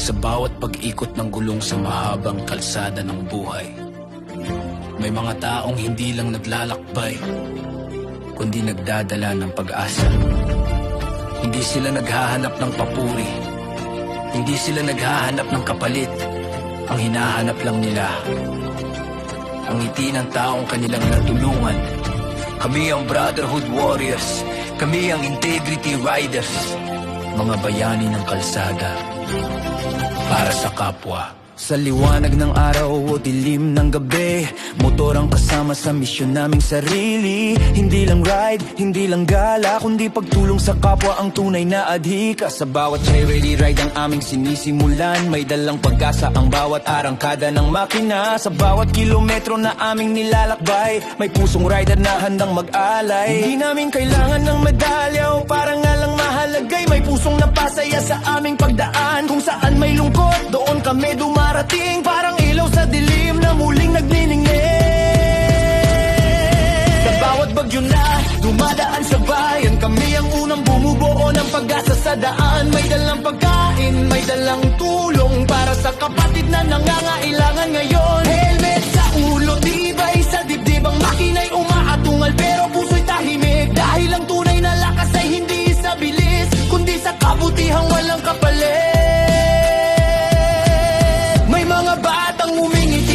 Sa bawat pag-ikot ng gulong sa mahabang kalsada ng buhay, may mga taong hindi lang naglalakbay, kundi nagdadala ng pag-asa. Hindi sila naghahanap ng papuri, hindi sila naghahanap ng kapalit. Ang hinahanap lang nila ang ngiti ng taong kanilang natulungan. Kami ang Brotherhood Warriors, kami ang Integrity Riders, mga bayani ng kalsada para sa kapwa. Sa liwanag ng araw o dilim ng gabi, motor ang kasama sa misyon naming sarili. Hindi lang ride, hindi lang gala, kundi pagtulong sa kapwa ang tunay na adhika. Sa bawat charity ride ang aming sinisimulan, may dalang pag-asa ang bawat arangkada ng makina. Sa bawat kilometro na aming nilalakbay, may pusong rider na handang mag-alay. Hindi namin kailangan ng medalya o parang nga lang mahalagay, may pusong napasaya sa aming pagdaan. Kung saan may lungkot, doon kami dumarating, parang ilaw sa dilim na muling nagniningning. Sa bawat bagyo na dumadaan sa bayan, kami ang unang bumubuo ng pag-asa sa daan. May dalang pagkain, may dalang tulong para sa kapatid na nangangailangan ngayon. Helmet sa ulo, tibay sa dibdib, ang makina'y umaatungal pero puso'y tahimik. Dahil ang tunay na lakas ay hindi sa bilis, kundi sa kabutihang walang kapalit.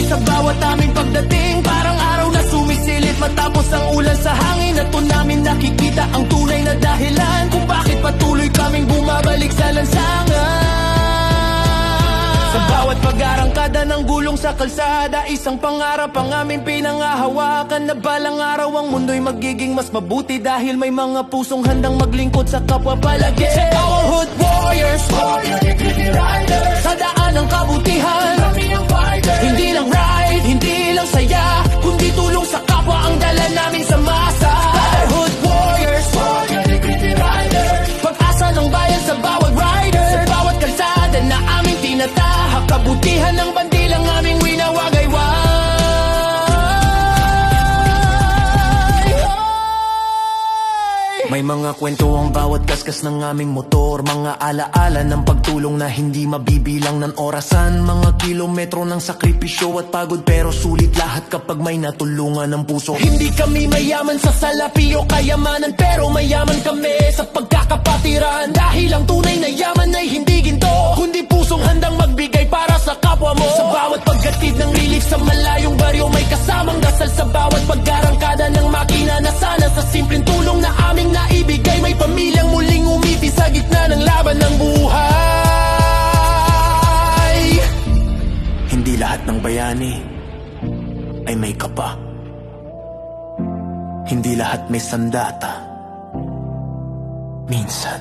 Sa bawat aming pagdating, parang araw na sumisilip matapos ang ulan sa hangin. At doon namin nakikita ang tunay na dahilan kung bakit patuloy kaming bumabalik sa lansangan. Sa bawat pag-arangkada ng gulong sa kalsada, isang pangarap ang aming pinangahawakan, na balang araw ang mundo'y magiging mas mabuti dahil may mga pusong handang maglingkod sa kapwa palagi. Sa Brotherhood Warriors, Riders, sa daan ng kabutihan, kami ang fighters. Hindi lang ride, hindi lang saya, kundi tulong sa kapwa ang dala namin sa masa. Brotherhood Warriors, Riders, pag-asa ng bayan sa bawat rider. Sa bawat kalsada na aming tinatahak, kabutihan ng bandilang aming winawagayway. May mga kwento ang bawat kaskas ng aming motor, mga alaala ng pagtulong na hindi mabibilang ng orasan. Mga kilometro ng sakripisyo at pagod, pero sulit lahat kapag may natulungan ng puso. Hindi kami mayaman sa salapi o kayamanan, pero mayaman kami sa pagkakapatiran. Dahil ang tunay na yaman ay hindi ginto, kundi pusong handang magbigay para sa kapwa mo. Sa bawat paggatid ng relief sa malayong baryo, may kasamang dasal sa bawat pag-arangkada ng makina, na sana sa simpleng tulong na aming naibigay, may pamilyang muling umiti sa gitna ng laban ng buhay. Hindi lahat ng bayani ay may kapa, hindi lahat may sandata. Minsan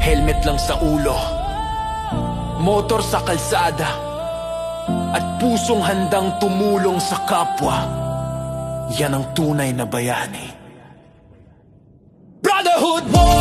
helmet lang sa ulo, motor sa kalsada, at pusong handang tumulong sa kapwa. Yan ang tunay na bayani. Brotherhood War!